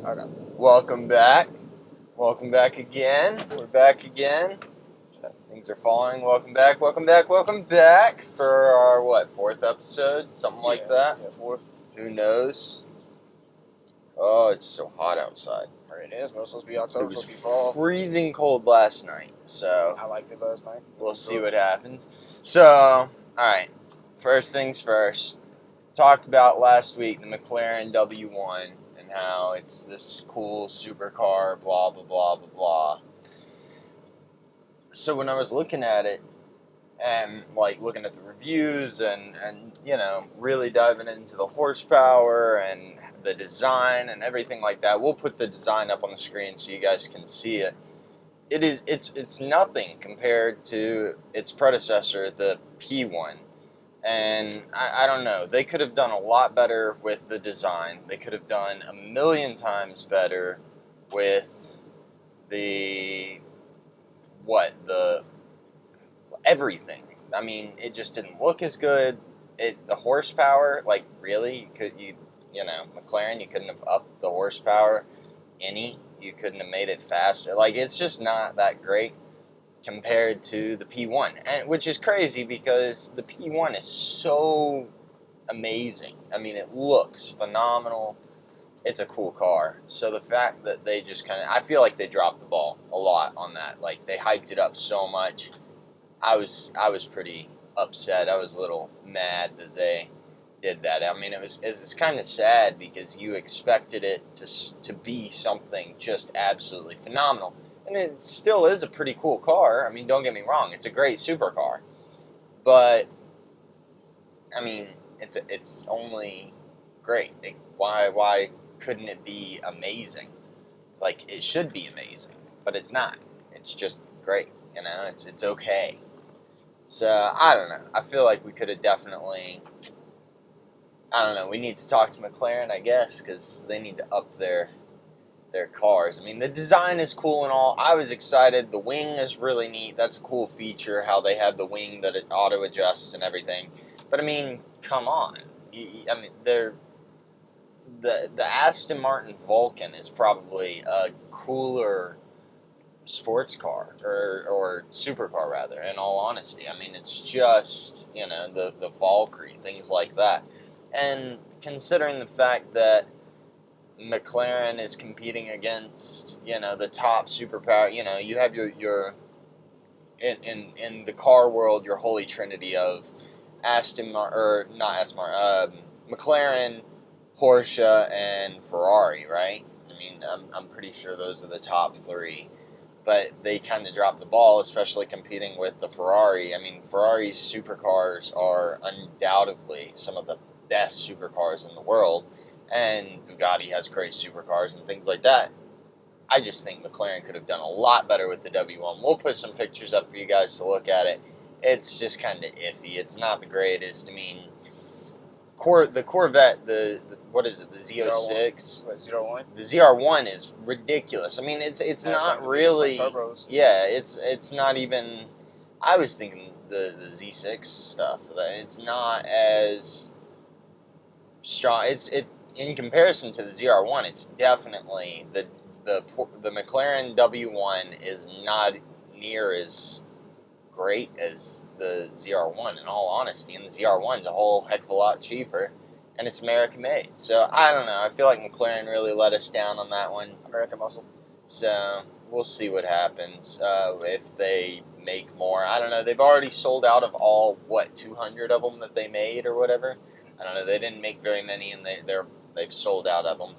Okay. Welcome back. Welcome back again. We're back again. Things are falling. Welcome back. Welcome back. Welcome back for our, fourth episode? Something like that? Yeah, fourth. Who knows? Oh, it's so hot outside. It is, but it's supposed to be It October, was supposed to be fall. freezing cold last night, so I liked it last night. we'll see what happens. So, alright. First things first. Talked about last week the McLaren W1 and how it's this cool supercar, blah, blah, blah, blah, blah. So when I was looking at it and looking at the reviews and really diving into the horsepower and the design and everything like that, we'll put the design up on the screen so you guys can see it. It's nothing compared to its predecessor, the P1. And I don't know. They could have done a lot better with the design. They could have done a million times better with the everything. I mean, it just didn't look as good. The horsepower, really, McLaren, you couldn't have upped the horsepower any. You couldn't have made it faster. It's just not that great compared to the P1, and which is crazy because the P1 is so amazing. I mean, it looks phenomenal. It's a cool car. So the fact that they just I feel like they dropped the ball a lot on that. They hyped it up so much. I was pretty upset. I was a little mad that they did that. I mean, it's kind of sad because you expected it to be something just absolutely phenomenal. And it still is a pretty cool car. I mean, don't get me wrong. It's a great supercar. But, I mean, it's only great. Why couldn't it be amazing? It should be amazing. But it's not. It's just great. It's okay. So, I don't know. I feel like we could have definitely... I don't know. We need to talk to McLaren, I guess, because they need to up their cars. I mean, the design is cool and all. I was excited. The wing is really neat. That's a cool feature, how they have the wing that it auto-adjusts and everything. But, I mean, come on. I mean, the Aston Martin Vulcan is probably a cooler sports car, or supercar, rather, in all honesty. I mean, it's just, the Valkyrie, things like that. And considering the fact that McLaren is competing against, the top superpower. You have your in the car world, your holy trinity of McLaren, Porsche, and Ferrari, right? I mean, I'm pretty sure those are the top three. But they kind of dropped the ball, especially competing with the Ferrari. I mean, Ferrari's supercars are undoubtedly some of the best supercars in the world. And Bugatti has great supercars and things like that. I just think McLaren could have done a lot better with the W1. We'll put some pictures up for you guys to look at it. It's just kind of iffy. It's not the greatest. I mean, the Corvette, what is it, the Z06? What, 01? The ZR1 is ridiculous. I mean, it's not really... Yeah, it's not even... I was thinking the Z6 stuff. It's not as strong. In comparison to the ZR1, it's definitely the McLaren W1 is not near as great as the ZR1, in all honesty. And the ZR1's a whole heck of a lot cheaper, and it's American made. So I don't know. I feel like McLaren really let us down on that one. American muscle. So we'll see what happens if they make more. I don't know. They've already sold out of all 200 of them that they made or whatever. I don't know. They didn't make very many, and they've sold out of them.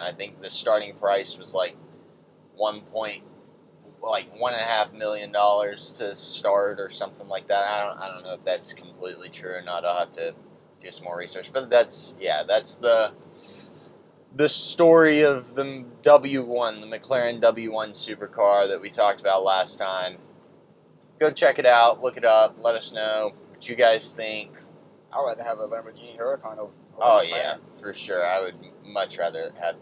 I think the starting price was $1.5 million to start or something like that. I don't know if that's completely true or not. I'll have to do some more research. But that's the story of the W1, the McLaren W1 supercar that we talked about last time. Go check it out, look it up, let us know what you guys think. I'd rather have a Lamborghini Huracan over yeah, for sure. I would much rather have...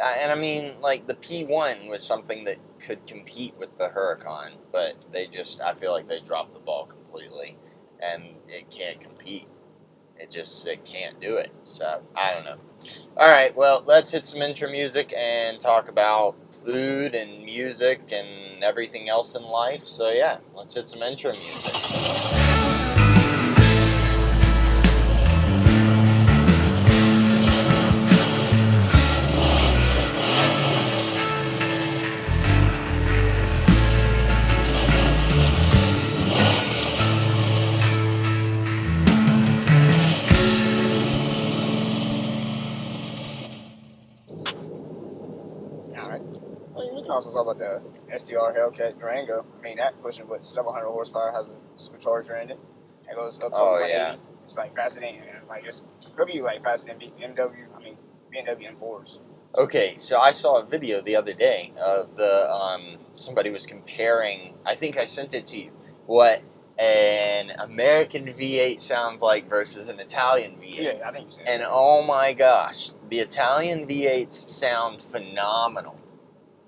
And I mean, the P1 was something that could compete with the Huracan, but I feel like they dropped the ball completely, and it can't compete. It can't do it. So I don't know. All right, well, let's hit some intro music and talk about food and music and everything else in life. So yeah, let's hit some intro music. Alright. Well, we can also talk about the STR Hellcat Durango. I mean, that pushing, 700 horsepower, has a supercharger in it. It goes up to 180. Yeah. It's like faster than, like, it could be like faster than BMW, BMW M4s. Okay, so I saw a video the other day of somebody was comparing, I think I sent it to you, what an American V8 sounds like versus an Italian V8. Yeah, I think you said. And oh my gosh, the Italian V8s sound phenomenal,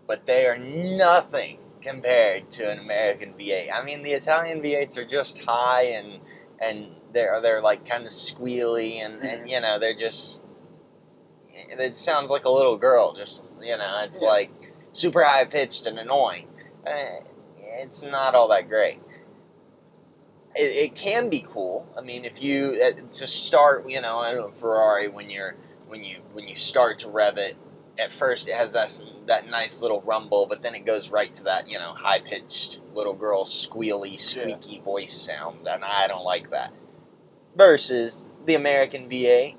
but they are nothing compared to an American V8. I mean, the Italian V8s are just high and they're like kind of squealy and you know, they're just, it sounds like a little girl, just, you know, it's like super high pitched and annoying. It's not all that great. It can be cool. I mean, if you to start, you know, I don't know, Ferrari, when you start to rev it, at first it has that nice little rumble, but then it goes right to that, you know, high pitched little girl squealy, squeaky voice sound, and I don't like that. Versus the American V8,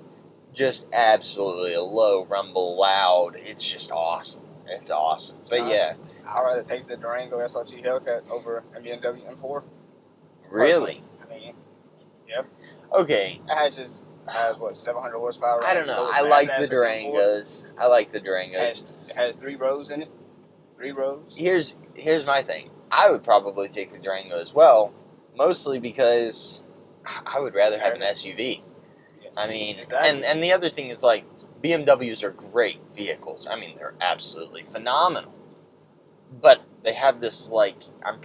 just absolutely a low rumble, loud. It's just awesome. It's awesome. But yeah, I'd rather take the Durango SRT Hellcat over a BMW M4. Really? I mean, yep. Okay. It has 700 horsepower. I don't know. I like the Durangos. I like the Durangos. It has 3 rows in it. 3 rows. Here's my thing. I would probably take the Durango as well, mostly because I would rather have an SUV. Yes. I mean, exactly. and the other thing is, like, BMWs are great vehicles. I mean, they're absolutely phenomenal. But they have this, like, I'm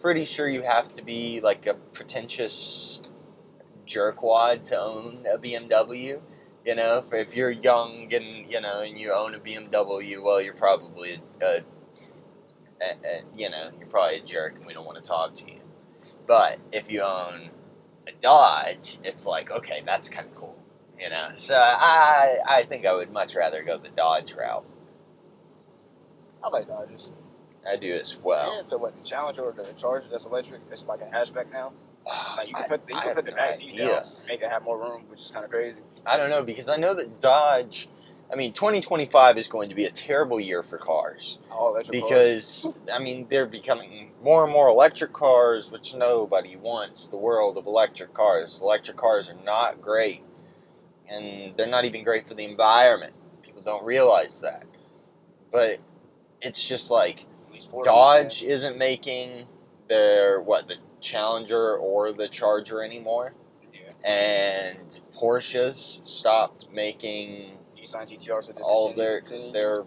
pretty sure you have to be like a pretentious jerkwad to own a BMW. You know, if you're young and, you know, and you own a BMW, well, you're probably you know, you're probably a jerk and we don't want to talk to you. But if you own a Dodge, it's like, okay, that's kind of cool, you know. So I think I would much rather go the Dodge route. I like Dodges. I do as well. And the Challenger or the Charger that's electric, it's like a hatchback now. Like you can put the back seat down and make it have more room, which is kind of crazy. I don't know, because I know that Dodge, I mean, 2025 is going to be a terrible year for cars. All electric because, cars. I mean, they're becoming more and more electric cars, which nobody wants the world of electric cars. Electric cars are not great, and they're not even great for the environment. People don't realize that. But it's just like, Dodge isn't making the Challenger or the Charger anymore. Yeah. And Porsche's stopped making Nissan GTRs all of their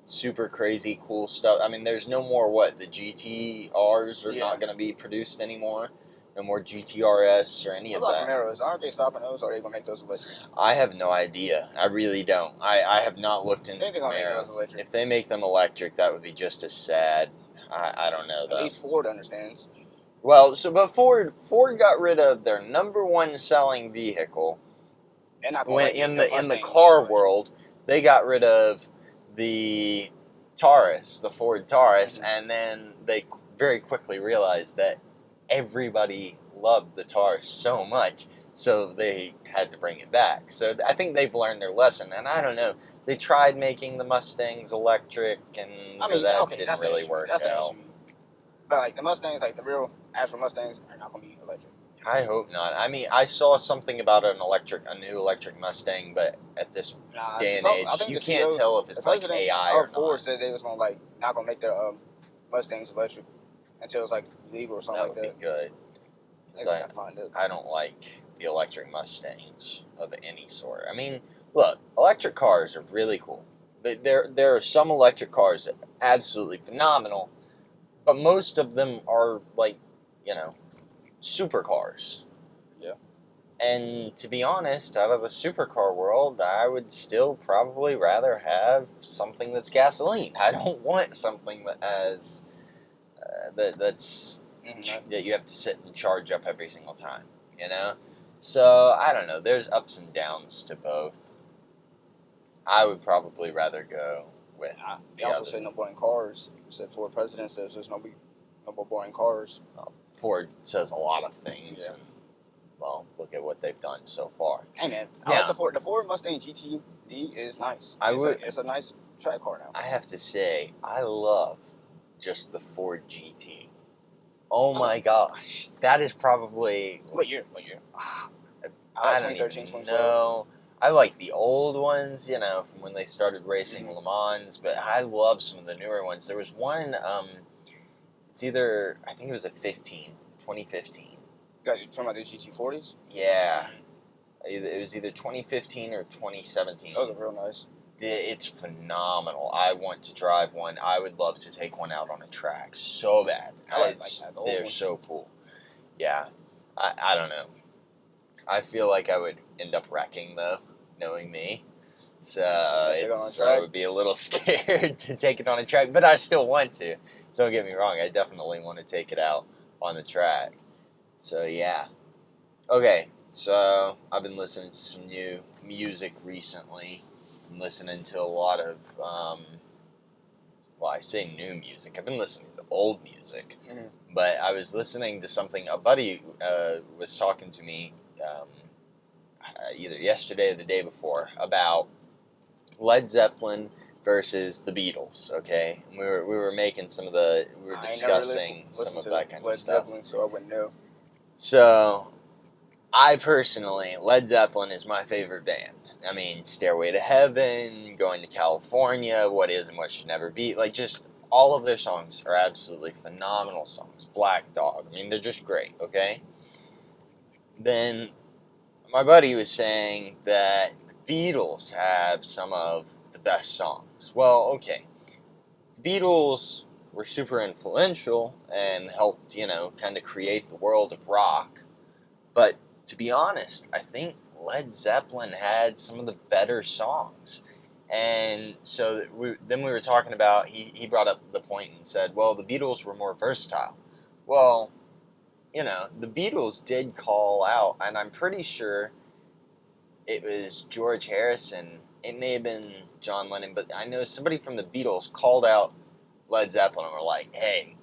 super crazy cool stuff. I mean, there's no more the GTRs are not going to be produced anymore. No more GTRS or any of that. What about Camaros? Aren't they stopping those, or are they going to make those electric? I have no idea. I really don't. I have not looked into Camaro. If they make them electric, that would be just as sad. I don't know, though. At least Ford understands. Well, but Ford got rid of their #1 selling vehicle. In the car world, they got rid of the Taurus, the Ford Taurus, and then they very quickly realized that everybody loved the Taurus so much, so they had to bring it back. So I think they've learned their lesson, and I don't know. They tried making the Mustangs electric, and that didn't really work out. But like the Mustangs, like the real actual Mustangs, are not going to be electric. I hope not. I mean, I saw something about a new electric Mustang, but at this day and age, you can't tell if it's like AI or not. Ford said they was going to not going to make their Mustangs electric until it's like legal or something like that. That would be good. I don't like the electric Mustangs of any sort. I mean, look, electric cars are really cool. There are some electric cars that are absolutely phenomenal, but most of them are supercars. Yeah. And to be honest, out of the supercar world, I would still probably rather have something that's gasoline. I don't want something that has that's that you have to sit and charge up every single time. You know, so I don't know. There's ups and downs to both. I would probably rather go with. They also say no boring cars. You said Ford president says there's no more boring cars. Well, Ford says a lot of things. Yeah. And, well, look at what they've done so far. Hey man, I like the Ford. The Ford Mustang GT is nice. It's a nice track car now. I have to say, I love just the Ford GT. Oh my gosh, that is probably What year? I don't even know. I like the old ones, you know, from when they started racing Le Mans, but I love some of the newer ones. There was one, it's either, I think it was a 2015. You talking about the GT40s? Yeah. It was either 2015 or 2017. Those are real nice. It's phenomenal. I want to drive one. I would love to take one out on a track so bad. I like that. They're so cool. Yeah. I don't know. I feel like I would end up wrecking, though, knowing me. So I would be a little scared to take it on a track, but I still want to. Don't get me wrong. I definitely want to take it out on the track. So, yeah. Okay, so I've been listening to some new music recently. I'm listening to a lot of, well, I say new music. I've been listening to old music. Mm-hmm. But I was listening to something, a buddy was talking to me either yesterday or the day before about Led Zeppelin versus the Beatles, okay? And we were making some of the, we were discussing some of that kind of stuff. Led Zeppelin, so I wouldn't know. So, I personally, Led Zeppelin is my favorite band. I mean, Stairway to Heaven, Going to California, What Is and What Should Never Be, like just all of their songs are absolutely phenomenal songs. Black Dog, I mean, they're just great, okay? Then my buddy was saying that the Beatles have some of the best songs. Well, okay. The Beatles were super influential and helped, you know, kind of create the world of rock. But to be honest, I think Led Zeppelin had some of the better songs. And so then we were talking about, he brought up the point and said, well, the Beatles were more versatile. Well, you know, the Beatles did call out, and I'm pretty sure it was George Harrison. It may have been John Lennon, but I know somebody from the Beatles called out Led Zeppelin and were like, hey,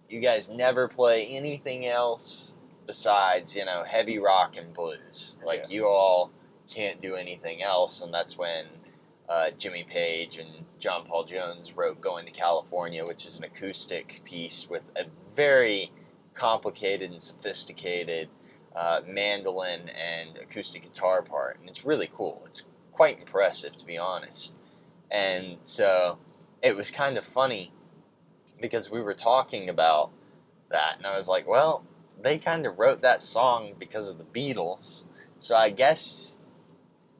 you guys never play anything else besides, you know, heavy rock and blues. Like, you all can't do anything else. And that's when Jimmy Page and John Paul Jones wrote Going to California, which is an acoustic piece with a very complicated and sophisticated mandolin and acoustic guitar part. And it's really cool. It's quite impressive, to be honest. And so it was kind of funny because we were talking about that. And I was like, well, they kind of wrote that song because of the Beatles. So I guess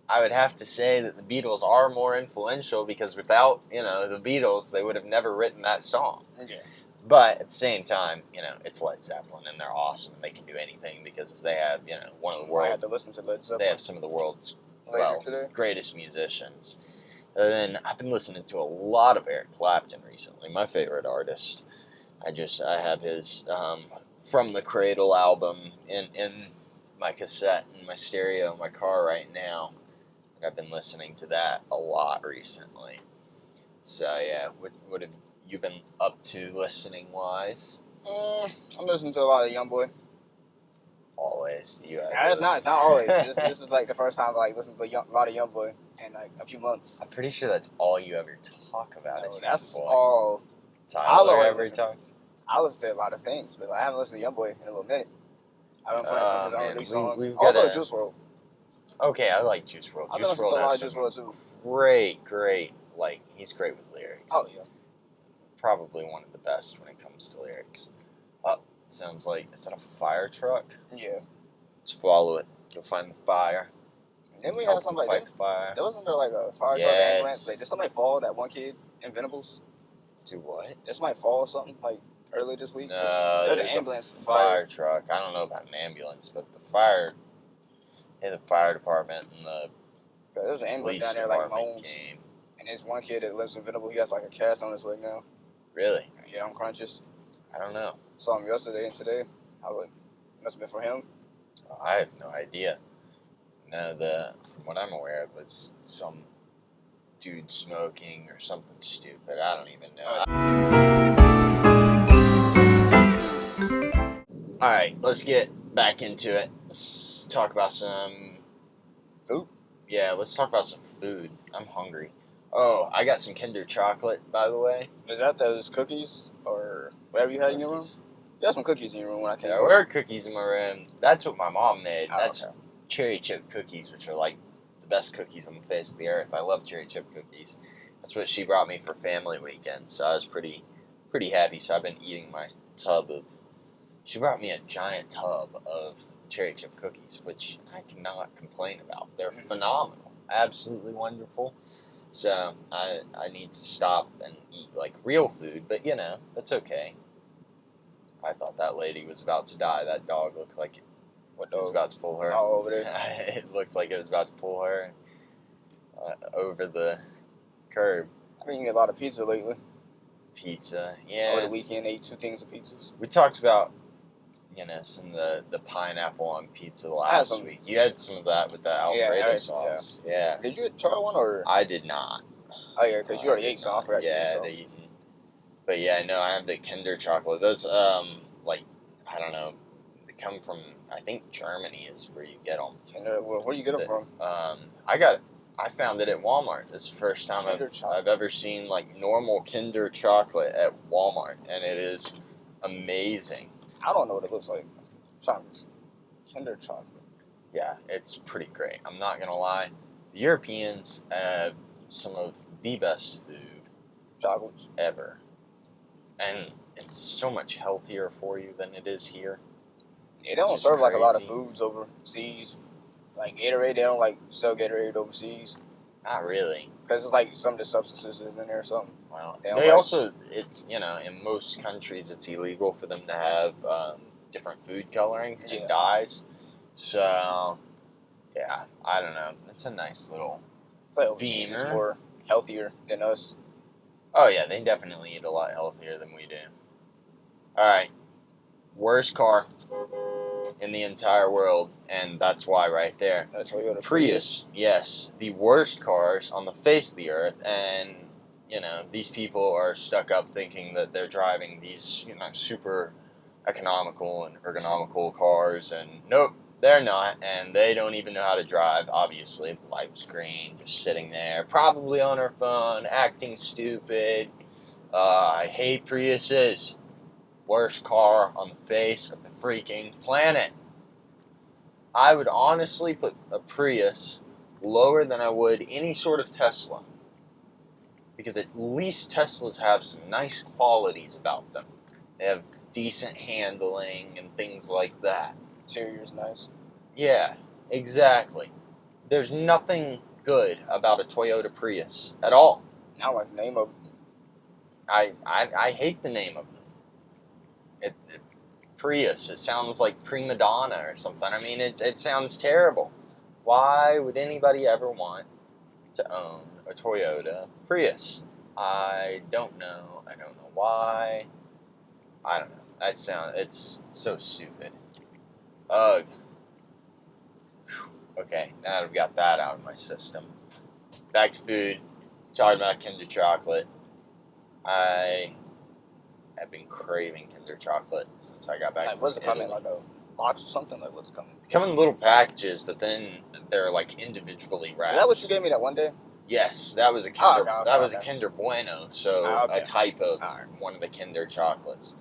I would have to say that the Beatles are more influential because without, you know, the Beatles, they would have never written that song. Okay. But at the same time, you know, it's Led Zeppelin and they're awesome. They can do anything because they have, you know, one of the world's... I had to listen to Led Zeppelin. They have some of the world's, greatest musicians. And then I've been listening to a lot of Eric Clapton recently, my favorite artist. I have his From the Cradle album in my cassette in my stereo in my car right now. And I've been listening to that a lot recently. So yeah, what have you been up to listening wise? I'm listening to a lot of Youngboy. Always. It's not always. This is like the first time I like listened to a lot of Youngboy in like a few months. I'm pretty sure that's all you ever talk about. No, that's all Tyler ever talks. I listen to a lot of things, but I haven't listened to Youngboy in a little minute. I've been playing some of his unreleased songs. Also, Juice WRLD. Okay, I like Juice WRLD. I've been listening to a lot of Juice WRLD too. Great. Like, he's great with lyrics. Oh, yeah. Probably one of the best when it comes to lyrics. It sounds like, is that a fire truck? Yeah. Let's follow it. You'll find the fire. Then we had somebody fight the fire. There wasn't there like a fire truck ambulance? Like, did somebody fall? That one kid in Venables? Do what? Did somebody fall or something like earlier this week? No, there's an ambulance, fire truck. I don't know about an ambulance, but the fire the fire department and the There's an ambulance police down there like department moans. came. And there's one kid that lives in Venable. He has like a cast on his leg now. Really? Yeah, on crunches. I don't know. Saw him yesterday and today. I was like, must have been for him. I have no idea. No, from what I'm aware of, was some dude smoking or something stupid. I don't even know. All right, let's get back into it. Let's talk about some food. Yeah, let's talk about some food. I'm hungry. Oh, I got some Kinder chocolate, by the way. Is that those cookies or whatever you had in your room? You had some cookies in your room when I came. There were cookies in my room. That's what my mom made. Oh, That's okay. cherry chip cookies, which are like the best cookies on the face of the earth. I love cherry chip cookies. That's what she brought me for family weekend, so I was pretty happy. So I've been eating my tub of. She brought me a giant tub of cherry chip cookies, which I cannot complain about. They're phenomenal, absolutely wonderful. So I need to stop and eat like real food, but you know that's okay. I thought that lady was about to die. That dog looked like it was about to pull her. Oh, over there. It looked like it was about to pull her over the curb. I've been eating a lot of pizza lately. Pizza, yeah. Over the weekend, ate 2 things of pizzas. We talked about, you know, some of the pineapple on pizza last week. You had some of that with the Alfredo sauce. Yeah. Did you try one or? I did not. Oh yeah, because you already ate some. I forgot you ate some. Yeah, but yeah, no, I have the Kinder chocolate. Those, like, I don't know, they come from, I think Germany is where you get them. Kinder, where do you get them from? I found it at Walmart. This is the first time I've ever seen, like, normal Kinder chocolate at Walmart, and it is amazing. I don't know what it looks like. Kinder chocolate. Yeah, it's pretty great. I'm not going to lie. The Europeans have some of the best food chocolates ever. And it's so much healthier for you than it is here. Yeah, they don't serve like a lot of foods overseas. Like Gatorade, they don't like sell Gatorade overseas. Not really. Because it's like some of the substances in there or something. Well, they also, it's, you know, in most countries it's illegal for them to have different food coloring and dyes. So, yeah, I don't know. It's a nice little overseas is more healthier than us. Oh, yeah, they definitely eat a lot healthier than we do. Alright. Worst car in the entire world, and that's why right there. That's Toyota Prius. Yes, the worst cars on the face of the earth, and, you know, these people are stuck up thinking that they're driving these, you know, super economical and ergonomical cars, and nope, they're not, and they don't even know how to drive, obviously. The light was green, just sitting there, probably on her phone, acting stupid. I hate Priuses. Worst car on the face of the freaking planet. I would honestly put a Prius lower than I would any sort of Tesla. Because at least Teslas have some nice qualities about them. They have decent handling and things like that. Interior's nice. Yeah, exactly. There's nothing good about a Toyota Prius at all. I don't like the name of it. I hate the name of them. Prius, it sounds like prima donna or something. I mean, it sounds terrible. Why would anybody ever want to own a Toyota Prius? I don't know. I don't know why. I don't know. It's so stupid. Ugh. Okay, now that I've got that out of my system. Back to food. Talking about Kinder chocolate. I have been craving Kinder chocolate since I got back from what's it coming, Italy. like a box or something? Like, what's coming? They come in little packages, but then they're like individually wrapped. Is that what you gave me that one day? Yes, that was a Kinder. That was a Kinder Bueno, so a type of one of the Kinder chocolates.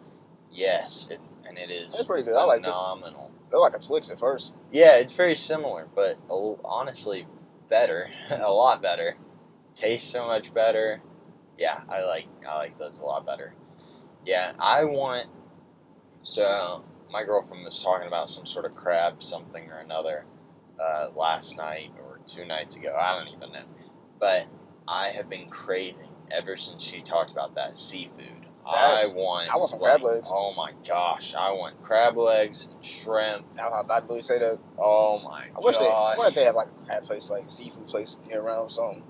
Yes, and it is. It's pretty good. I like it. Phenomenal. They're like a Twix at first. Yeah, it's very similar, but honestly, better, a lot better. Tastes so much better. Yeah, I like those a lot better. Yeah, so my girlfriend was talking about some sort of crab something or another last night or 2 nights ago. I don't even know. But I have been craving, ever since she talked about that, seafood. I Facts. want. I want some crab legs. Oh my gosh, I want crab legs and shrimp. I was about to literally say that. Oh my I wish gosh. they have like a crab place, like a seafood place near around or something.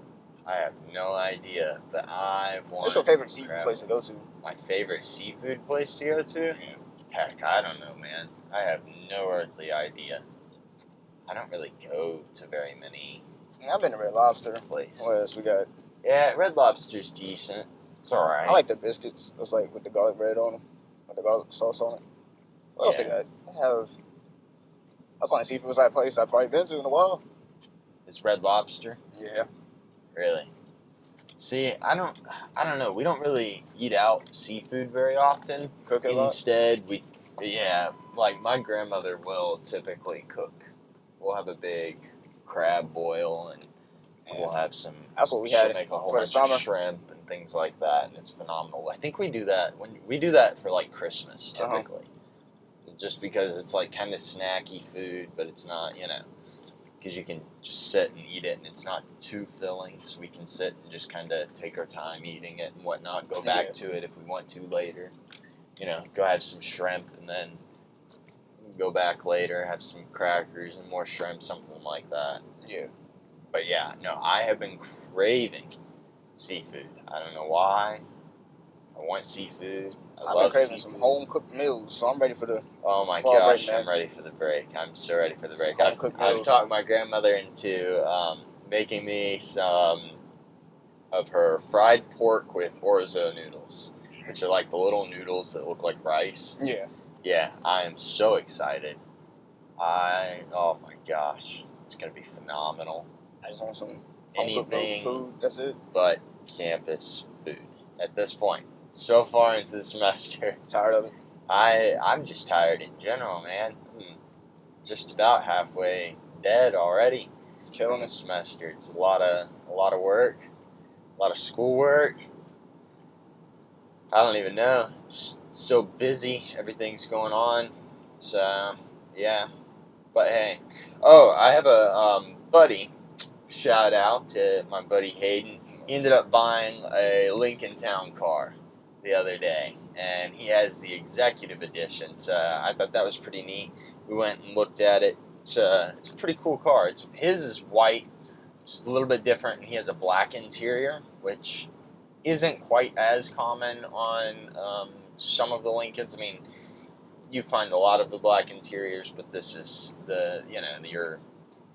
I have no idea, but I want. What's your favorite seafood place to go to? My favorite seafood place to go to? Yeah. Heck, I don't know, man. I have no earthly idea. I don't really go to very many Yeah, I've been to Red Lobster. places. What else we got? Yeah, Red Lobster's decent. It's alright. I like the biscuits. It's like with the garlic bread on them, with the garlic sauce on it. What else they got? They have. That's the only seafood place I've probably been to in a while. It's Red Lobster? Yeah. Really? See, I don't know. We don't really eat out seafood very often. Cook it a lot? Instead, like my grandmother will typically cook. We'll have a big crab boil and we'll have some. That's what we she'll had make a whole for the bunch summer. of shrimp and things like that, and it's phenomenal. I think we do that for like Christmas typically, just because it's like kind of snacky food, but it's not, because you can just sit and eat it, and it's not too filling, so we can sit and just kind of take our time eating it and whatnot. Go back to it if we want to later. Go have some shrimp and then go back later, have some crackers and more shrimp, something like that. Yeah. But yeah, no, I have been craving seafood. I don't know why. I want seafood. I've been craving some home cooked meals, so I'm ready for the. Oh my fall gosh, break, man. I'm ready for the break. I'm so ready for the break. Some home-cooked I've meals. talked my grandmother into making me some of her fried pork with orzo noodles, which are like the little noodles that look like rice. Yeah. Yeah, I am so excited. Oh my gosh, it's gonna be phenomenal. I just want some Anything food. That's it. but campus food at this point. So far into the semester, Tired of it. I'm just tired in general, man. I'm just about halfway dead already. It's killing The us. semester. It's a lot of work, a lot of schoolwork. I don't even know. Just so busy. Everything's going on. So yeah. But hey, I have a buddy. Shout out to my buddy Hayden. He ended up buying a Lincoln Town car the other day, and he has the executive edition. So I thought that was pretty neat. We went and looked at it. It's a pretty cool car. His is white, just a little bit different, and he has a black interior, which isn't quite as common on some of the Lincolns. I mean, you find a lot of the black interiors, but this is your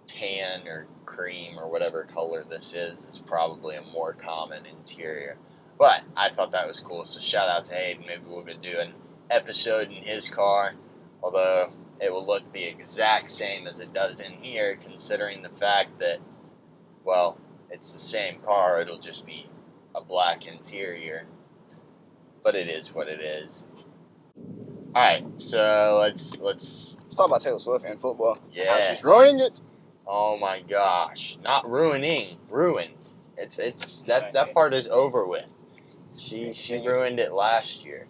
tan or cream or whatever color this is probably a more common interior. But I thought that was cool, so shout out to Hayden. Maybe we'll go do an episode in his car, although it will look the exact same as it does in here, considering the fact that, well, it's the same car, it'll just be a black interior. But it is what it is. Alright, so let's talk about Taylor Swift and football. Yes. How she's ruining it. Oh my gosh. Not ruining, ruined. It's that part is over with. She ruined it last year.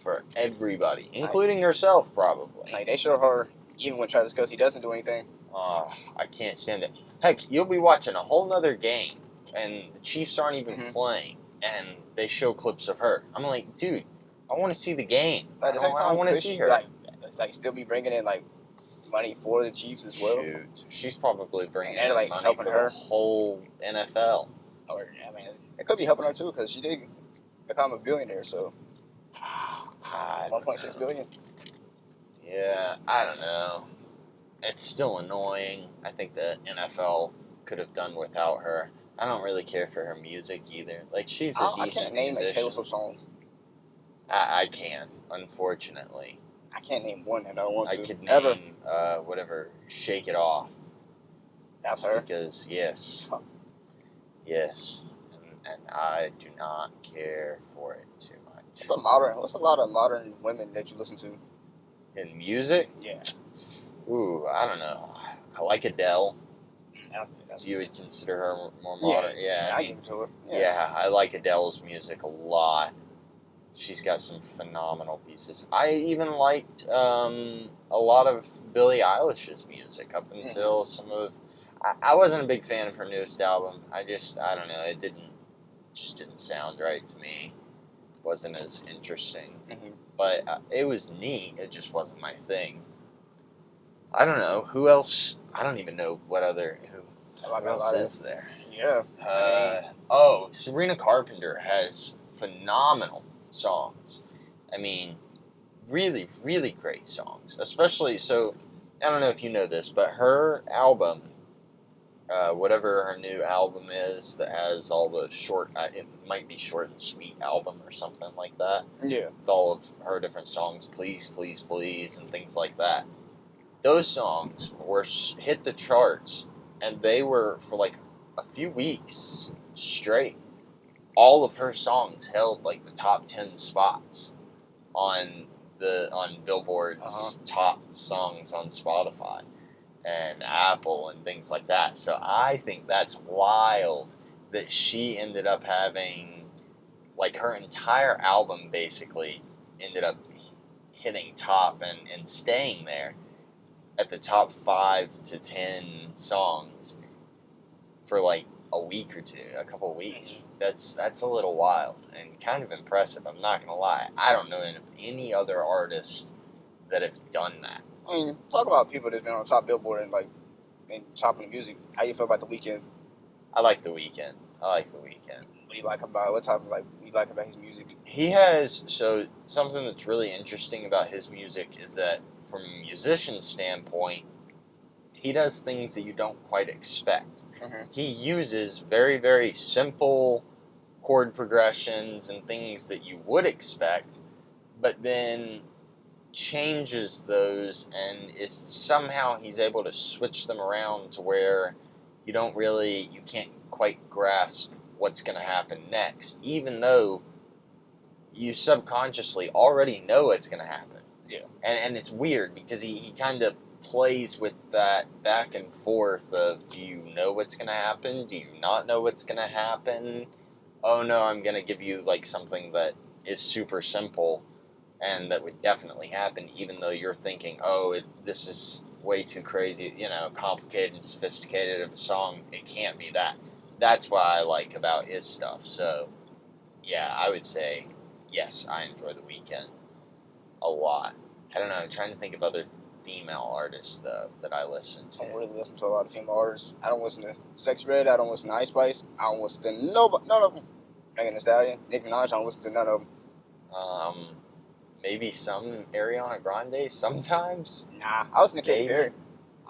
For everybody. Including herself, probably. Like, they show her, even when Travis Kelce doesn't do anything. I can't stand it. Heck, you'll be watching a whole nother game, and the Chiefs aren't even playing, and they show clips of her. I'm like, dude, I want to see the game. But at the same time, I want to see her. Like, still be bringing in, like, money for the Chiefs as well. Shoot. She's probably bringing And in like, money helping for her. the whole NFL. Or, I mean, it could be helping her, too, because she did become a billionaire, so. I don't 1.6 know. billion. Yeah, I don't know. It's still annoying. I think the NFL could have done without her. I don't really care for her music either. Like, she's a I decent can't name musician. a Taylor Swift song. I can, unfortunately. I can't name one that I want I to. could Ever. name whatever, Shake It Off. That's her. Because, yes. Yes. And I do not care for it too much. What's a lot of modern women that you listen to? In music? Yeah. Ooh, I don't know. I like Adele. You would consider her more modern? Yeah, I give it to her. Yeah, I like Adele's music a lot. She's got some phenomenal pieces. I even liked a lot of Billie Eilish's music up until some of. I wasn't a big fan of her newest album. I don't know. It just didn't sound right to me. wasn't as interesting. Mm-hmm. But it was neat. It just wasn't my thing. I don't know who else. I don't even know what other who else is there. Yeah. Sabrina Carpenter has phenomenal songs. I mean, really, really great songs. Especially so. I don't know if you know this, but her album, whatever her new album is, that has all the short. It might be Short and Sweet album or something like that. Yeah. With all of her different songs, Please, Please, Please, and things like that. Those songs hit the charts, and they were for like a few weeks straight. All of her songs held like the top 10 spots on Billboard's top songs on Spotify and Apple and things like that. So I think that's wild that she ended up having, like, her entire album basically ended up hitting top and staying there at the top 5 to 10 songs for like a week or two, a couple of weeks. That's a little wild and kind of impressive. I'm not gonna lie. I don't know any other artists that have done that. I mean, talk about people that's been on top Billboard and like and top of the music. How you feel about The Weeknd? I like The Weeknd. What do you like about his music? He has something that's really interesting about his music is that from a musician standpoint, he does things that you don't quite expect. Mm-hmm. He uses very, very simple chord progressions and things that you would expect, but then changes those, and somehow he's able to switch them around to where you can't quite grasp what's going to happen next, even though you subconsciously already know it's going to happen. Yeah. And it's weird because he kind of plays with that back and forth of, do you know what's going to happen? Do you not know what's going to happen? Oh no, I'm going to give you like something that is super simple and that would definitely happen, even though you're thinking, this is way too crazy, complicated and sophisticated of a song. It can't be that. That's what I like about his stuff. So, yeah, I would say, yes, I enjoy The Weeknd a lot. I don't know, I'm trying to think of other female artists, though, that I listen to. I don't really listen to a lot of female artists. I don't listen to Sexy Red. I don't listen to Ice Spice. I don't listen to none of them. Megan Thee Stallion, Nicki Minaj, I don't listen to none of them. Maybe some Ariana Grande sometimes? Nah, I listen to Katy Perry.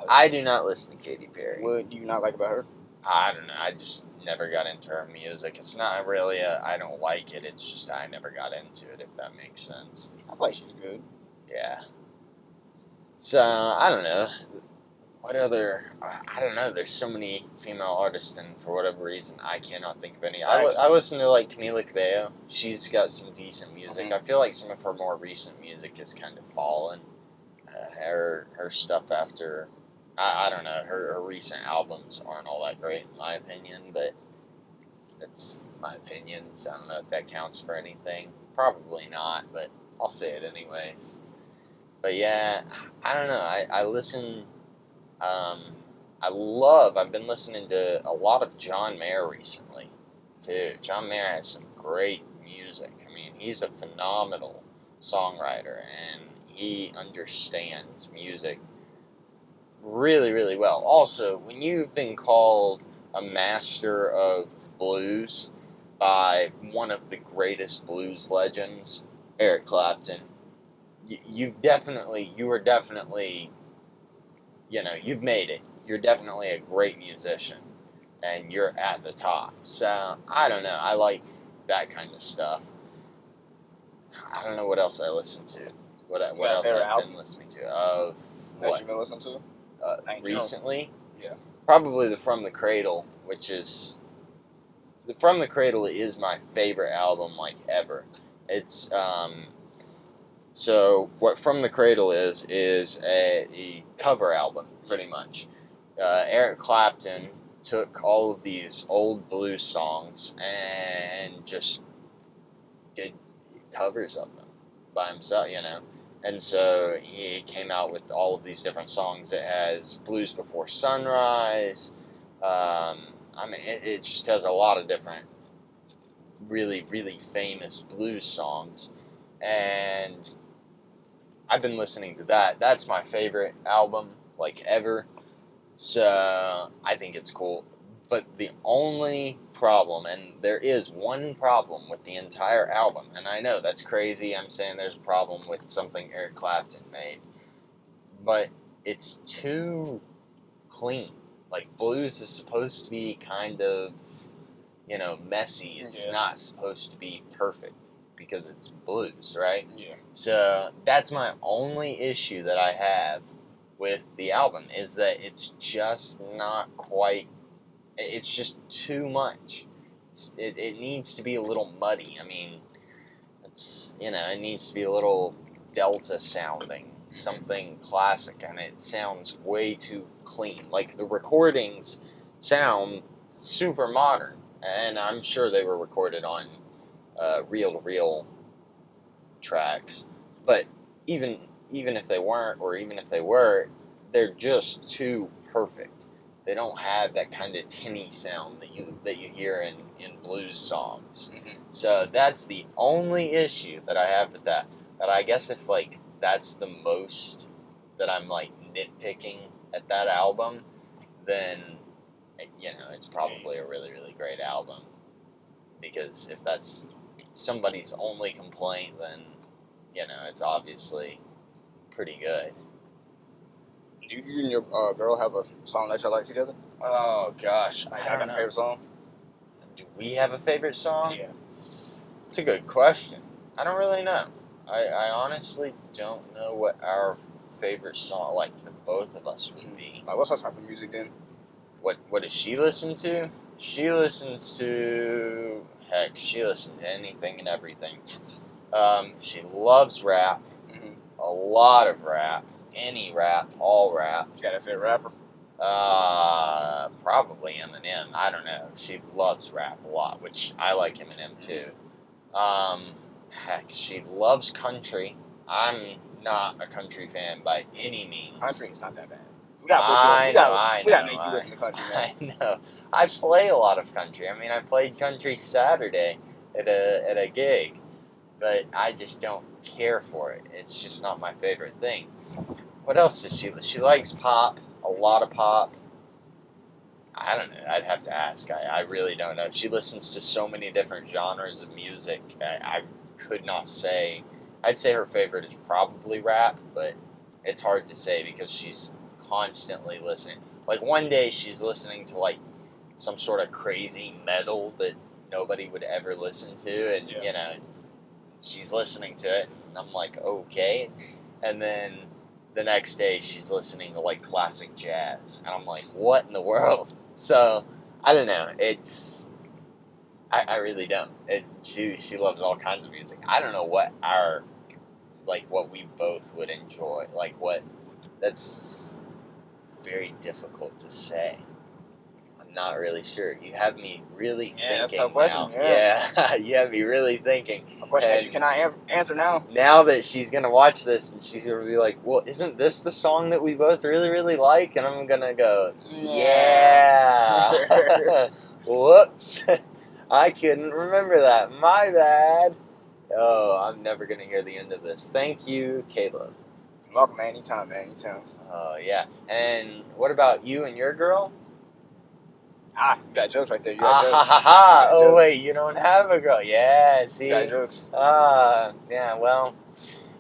I do not listen to Katy Perry. What do you not like about her? I don't know. I just never got into her music. It's not really I don't like it. It's just I never got into it, if that makes sense. I feel like she's good. Yeah. So, I don't know. What other... I don't know. There's so many female artists, and for whatever reason, I cannot think of any. I listen to, like, Camila Cabello. She's got some decent music. Mm-hmm. I feel like some of her more recent music has kind of fallen. Her stuff after... I don't know. Her recent albums aren't all that great, in my opinion, but that's my opinion, so I don't know if that counts for anything. Probably not, but I'll say it anyways. But yeah, I don't know. I listen... I've been listening to a lot of John Mayer recently, too. John Mayer has some great music. I mean, he's a phenomenal songwriter, and he understands music really, really well. Also, when you've been called a master of blues by one of the greatest blues legends, Eric Clapton, you are definitely, you've made it. You're definitely a great musician, and you're at the top. So, I don't know. I like that kind of stuff. I don't know what else I listen to. What else I've been listening to. Of what? That you've been listening to? Recently? Yeah. Probably the From the Cradle, the From the Cradle is my favorite album, like, ever. It's, so what From the Cradle is a cover album, pretty much. Eric Clapton took all of these old blues songs and just did covers of them by himself, And so he came out with all of these different songs. It has Blues Before Sunrise. It just has a lot of different really, really famous blues songs. And I've been listening to that. That's my favorite album, like, ever. So I think it's cool. But the only problem, and there is one problem with the entire album, and I know that's crazy. I'm saying there's a problem with something Eric Clapton made. But it's too clean. Like, blues is supposed to be kind of, messy. It's not supposed to be perfect because it's blues, right? Yeah. So that's my only issue that I have with the album, is that it's just not quite, it's just too much. It needs to be a little muddy. I mean, it needs to be a little Delta sounding, something classic, and it sounds way too clean. Like, the recordings sound super modern, and I'm sure they were recorded on reel-to-reel tracks, but even if they weren't, or even if they were, they're just too perfect. They don't have that kind of tinny sound that you hear in blues songs. Mm-hmm. So that's the only issue that I have with that. But I guess if, like, that's the most that I'm, like, nitpicking at that album, then, it's probably a really, really great album. Because if that's somebody's only complaint, then, it's obviously pretty good. You and your girl have a song that y'all like together? Oh, gosh. I I got don't a know. favorite song. Do we have a favorite song? Yeah. It's a good question. I don't really know. I honestly don't know what our favorite song, like, the both of us would be. Like, what's her type of music then? What does she listen to? She listens to anything and everything. She loves rap. Mm-hmm. A lot of rap. Any rap. All rap. You got a favorite rapper? Probably Eminem. I don't know. She loves rap a lot, which I like Eminem too. She loves country. I'm not a country fan by any means. Country is not that bad. We I gotta make you listen to country, man. I know. I play a lot of country. I mean, I played country Saturday at a gig, but I just don't care for it. It's just not my favorite thing. What else does she likes pop, a lot of pop. I don't know. I'd have to ask. I really don't know. She listens to so many different genres of music. I could not say. I'd say her favorite is probably rap, but it's hard to say because she's constantly listening. Like, one day she's listening to, like, some sort of crazy metal that nobody would ever listen to, and she's listening to it, and I'm like, okay. And then the next day she's listening to, like, classic jazz, and I'm like, what in the world? So I don't know. I really don't. She loves all kinds of music. I don't know what what we both would enjoy. That's very difficult to say. I'm not really sure. You have me really thinking that's a question. now. Yeah, you have me really thinking. A question that you cannot answer now. Now that she's gonna watch this and she's gonna be like, "Well, isn't this the song that we both really, really like?" And I'm gonna go, "Yeah." Whoops, I couldn't remember that. My bad. Oh, I'm never gonna hear the end of this. Thank you, Caleb. Welcome, man. Anytime, man. Anytime. Oh, yeah. And what about you and your girl? You got jokes right there. You got jokes. Oh, jokes. wait, you don't have a girl. Yeah, see? You got jokes. Yeah, well,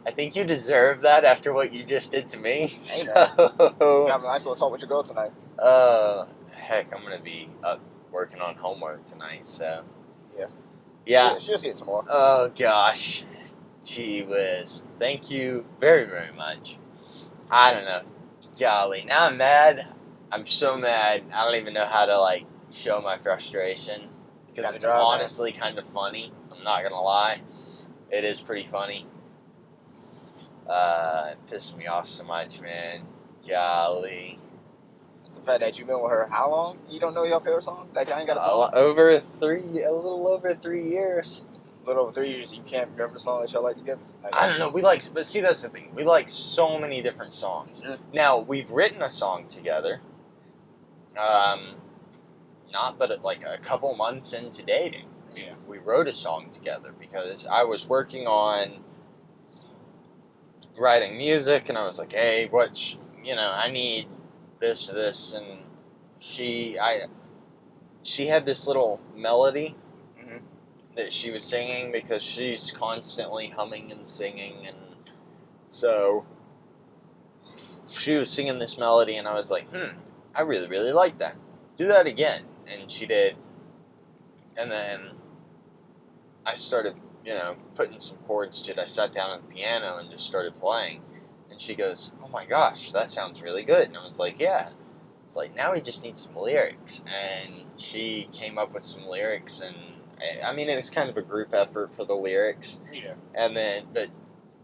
I think you deserve that after what you just did to me. Hey, man. You have a nice little talk with your girl tonight. Heck, I'm going to be up working on homework tonight, so. Yeah. Yeah. She'll see it tomorrow. Oh, gosh. Gee whiz. Thank you very, very much. I don't know. Golly, now I'm mad. I'm so mad. I don't even know how to, like, show my frustration. Because it's honestly kind of funny. I'm not going to lie. It is pretty funny. It pissed me off so much, man. Golly. It's the fact that you've been with her how long? You don't know your favorite song? Like, I ain't got a song? A little over 3 years. A little over 3 years, you can't remember the song that y'all like together? Like, I don't know. But see, that's the thing. We like so many different songs. Mm. Now, we've written a song together. Not but like a couple months into dating. Yeah. we wrote a song together because I was working on writing music, and I was like, hey, I need this or this, and she had this little melody Mhm. that she was singing because she's constantly humming and singing, and so she was singing this melody, and I was like, I really, really like that. Do that again. And she did. And then I started, putting some chords to it. I sat down at the piano and just started playing. And she goes, oh my gosh, that sounds really good. And I was like, yeah. It's like, now we just need some lyrics. And she came up with some lyrics, and I mean, it was kind of a group effort for the lyrics. Yeah. And then, but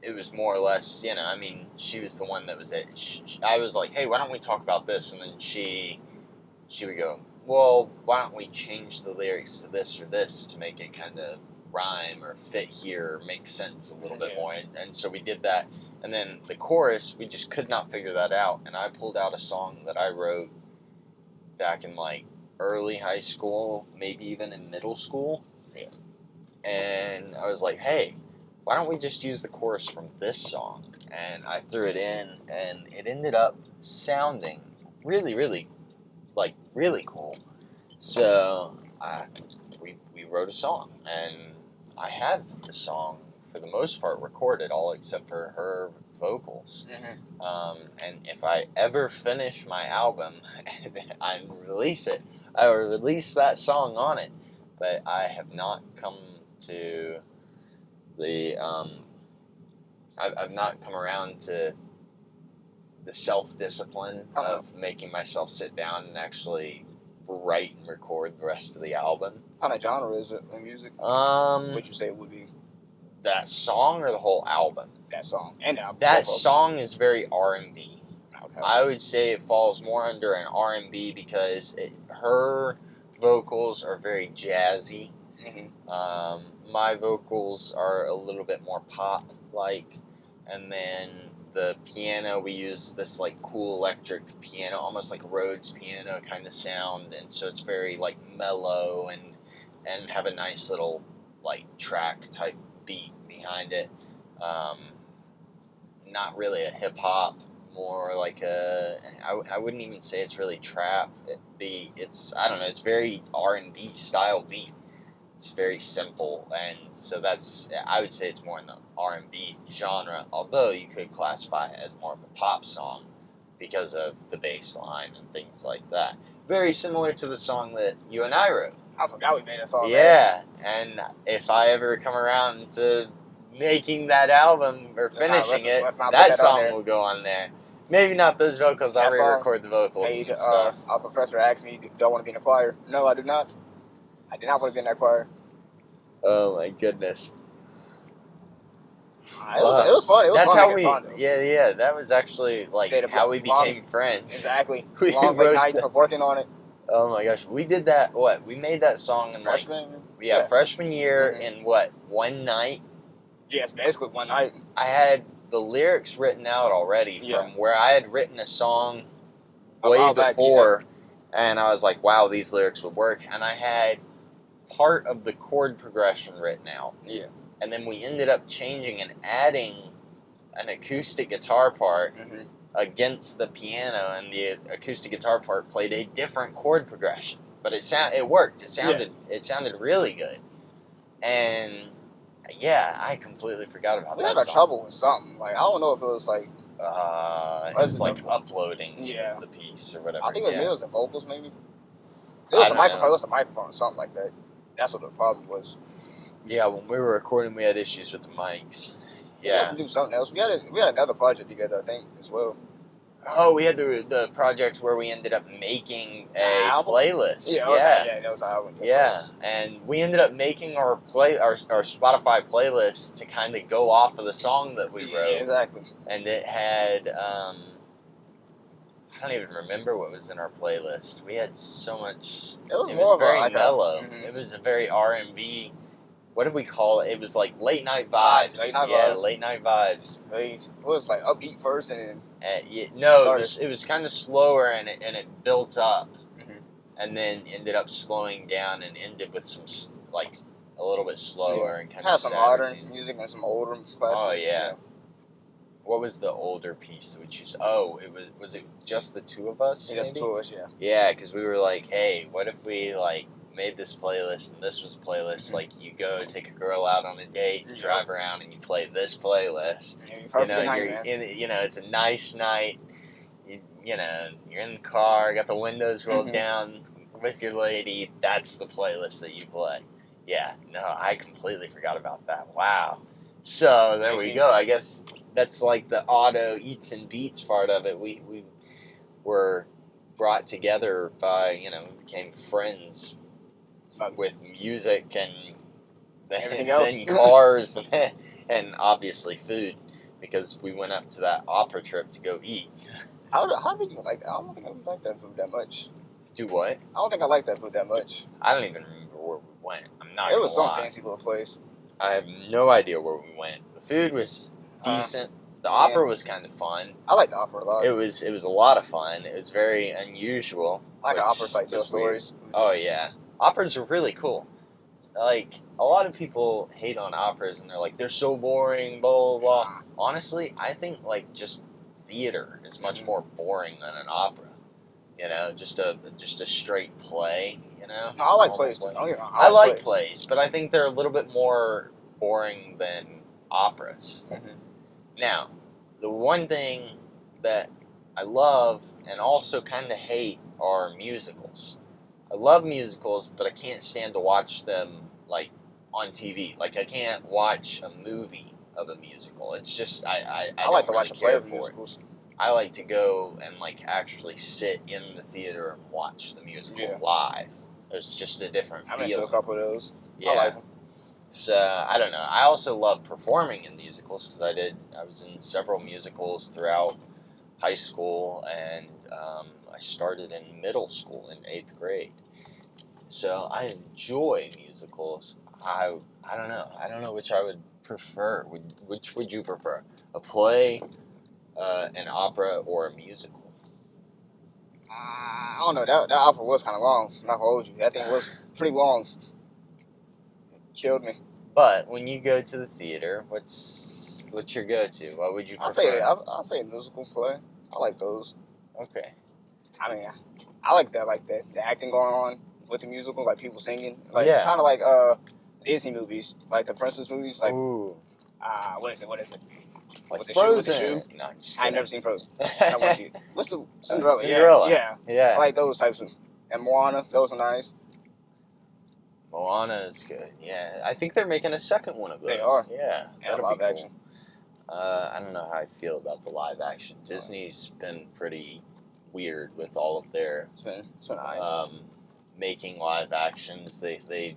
it was more or less, she was the one that was it. I was like, hey, why don't we talk about this? And then she would go, well, why don't we change the lyrics to this or this to make it kind of rhyme or fit here or make sense a little bit more. And so we did that. And then the chorus, we just could not figure that out. And I pulled out a song that I wrote back in like early high school, maybe even in middle school. Yeah. And I was like, hey, why don't we just use the chorus from this song? And I threw it in, and it ended up sounding really, really, really cool. So we wrote a song, and I have the song for the most part recorded, all except for her vocals. Mhm. And if I ever finish my album and release it, I will release that song on it. But I have not come to the I've not come around to the self-discipline of making myself sit down and actually write and record the rest of the album. What kind of genre is it in music? Would you say it would be? That song or the whole album? That song and album. That song is very R&B. Okay. I would say it falls more under an R&B because her vocals are very jazzy. Mm-hmm. My vocals are a little bit more pop-like, and then the piano, we use this like cool electric piano, almost like Rhodes piano kind of sound, and so it's very like mellow and have a nice little like track type beat behind it. Not really a hip hop, more like I wouldn't even say it's really trap. It's I don't know, it's very R&B style beat. It's very simple, and so I would say it's more in the R&B genre, although you could classify it as more of a pop song because of the bass line and things like that. Very similar to the song that you and I wrote. I forgot we made a song. Yeah, and if I ever come around to making that album or finishing it, that song will go on there. Maybe not those vocals, I'll re-record the vocals and stuff. Our professor asked me, do I want to be in a choir? No, I do not. I did not want to be in that choir. Oh my goodness. It was fun. It was That's fun how we. song, yeah. That was actually like how we became friends. Exactly. We long late nights of working on it. Oh my gosh, we did that. What we made that song in freshman. Freshman year in what, one night? Yes, basically one night. I had the lyrics written out already from where I had written a song way before, and I was like, wow, these lyrics would work, and I had part of the chord progression written out. Yeah. And then we ended up changing and adding an acoustic guitar part against the piano, and the acoustic guitar part played a different chord progression. But it worked. It sounded really good. And yeah, I completely forgot about that. We had trouble with something. Like I don't know if it was like it was like uploading the piece or whatever. I think it was the vocals maybe. It was the microphone. It was the microphone or something like that. That's what the problem was. Yeah, when we were recording, we had issues with the mics. Yeah. We had to do something else. We had another project together, I think, as well. Oh, we had the project where we ended up making a playlist. Yeah, that was our album. Yeah, and we ended up making our Spotify playlist to kind of go off of the song that we wrote. Yeah, exactly. And it had I don't even remember what was in our playlist. We had so much. It was very mellow. It was a very R&B. What did we call it? It was like late night vibes. Late night vibes. It was like upbeat first, and then it was kind of slower, and it built up, and then ended up slowing down and ended with some like a little bit slower and kind Has of some sadder modern tunes. music and some older classical. Oh yeah. What was the older piece that we choose? Oh, was it just the two of us? Yeah, just maybe? two of us, yeah. Yeah, because we were like, hey, what if we like made this playlist and this was playlist? Mm-hmm. Like you go take a girl out on a date, and drive around, and you play this playlist. You know, It's a nice night. You're in the car, got the windows rolled down with your lady. That's the playlist that you play. Yeah, no, I completely forgot about that. Wow. So there we go. I guess that's like the auto eats and beats part of it. We were brought together by, became friends with music and everything else. then cars and obviously food, because we went up to that opera trip to go eat. How did you like that? I don't think I like that food that much. Do what? I don't think I like that food that much. I don't even remember where we went. I'm not. It was some lie. fancy little place. I have no idea where we went. The food was decent. The opera was kind of fun. I like the opera a lot. It was a lot of fun. It was very unusual. I like operas, like tell stories. Oh yeah, operas are really cool. Like a lot of people hate on operas and they're like they're so boring, blah blah blah. Honestly, I think like just theater is much more boring than an opera. Just a straight play. No, I like plays too. I like plays, but I think they're a little bit more boring than operas. Now, the one thing that I love and also kind of hate are musicals. I love musicals, but I can't stand to watch them like on TV. Like I can't watch a movie of a musical. It's just I like to don't watch really a play care of for musicals. I like to go and like actually sit in the theater and watch the musical live. There's just a different feel. I've been to a couple of those. Yeah. I like them. So I don't know. I also love performing in musicals because I was in several musicals throughout high school, and I started in middle school in 8th grade. So I enjoy musicals. I don't know. I don't know which I would prefer. Which would you prefer? A play, an opera, or a musical? I don't know. That opera was kind of long. I'm not gonna hold you. That thing was pretty long. It killed me. But when you go to the theater, what's your go-to? What would you prefer? I'll say a musical play. I like those. Okay. I mean, I like that, the acting going on with the musical, like people singing, kind of like Disney movies, like the princess movies, like ooh, what is it? like with the Frozen. shoe? No, I've never seen Frozen. I want to see it. What's the Cinderella? Cinderella. Yeah. I like those types of, and Moana. Those are nice. Moana is good. Yeah, I think they're making a second one of those. They are. Yeah, and live action. I don't know how I feel about the live action. Disney's been pretty weird with all of their it's been alright. making live actions. They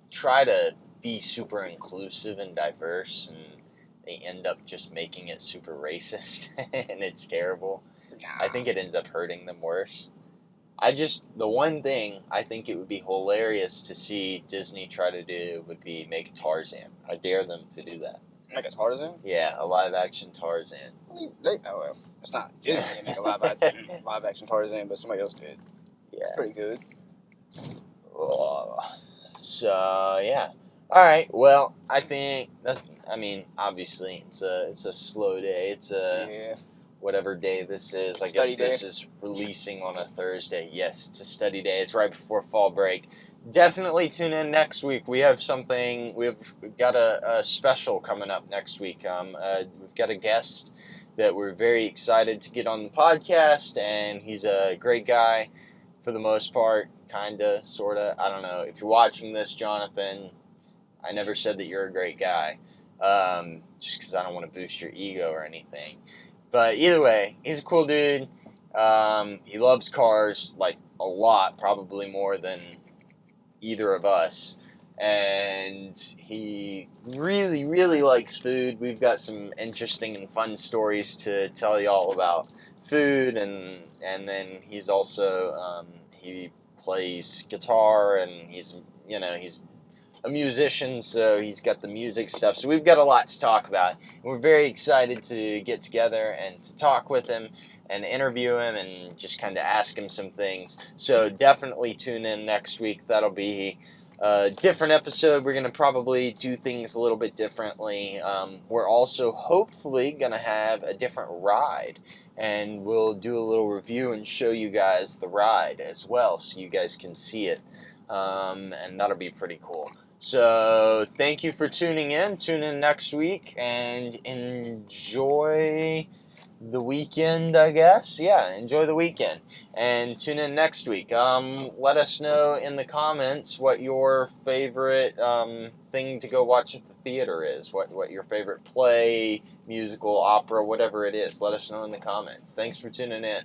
try to be super inclusive and diverse, and they end up just making it super racist, and it's terrible. I think it ends up hurting them worse. The one thing I think it would be hilarious to see Disney try to do would be make Tarzan. I dare them to do that. Make a Tarzan? Yeah, a live action Tarzan. It's not Disney to make a live action Tarzan, but somebody else did. Yeah. It's pretty good. So yeah. All right. Well, I think obviously it's a slow day. It's whatever day this is. I guess this is releasing on a Thursday. Yes, it's a study day. It's right before fall break. Definitely tune in next week. We have something. We've got a special coming up next week. We've got a guest that we're very excited to get on the podcast, and he's a great guy for the most part. Kinda, sorta. I don't know. If you're watching this, Jonathan, I never said that you're a great guy. Just because I don't want to boost your ego or anything. But either way, he's a cool dude. He loves cars, like, a lot, probably more than either of us. And he really, really likes food. We've got some interesting and fun stories to tell y'all about food. And then he's also, he plays guitar, and he's a musician, so he's got the music stuff. So we've got a lot to talk about. And we're very excited to get together and to talk with him and interview him and just kind of ask him some things. So definitely tune in next week. That'll be different episode. We're going to probably do things a little bit differently. We're also hopefully going to have a different ride, and we'll do a little review and show you guys the ride as well, so you guys can see it, and that'll be pretty cool. So thank you for tuning in. Tune in next week and enjoy the weekend, I guess. Yeah, enjoy the weekend and tune in next week. Let us know in the comments what your favorite thing to go watch at the theater is. What your favorite play, musical, opera, whatever it is. Let us know in the comments. Thanks for tuning in.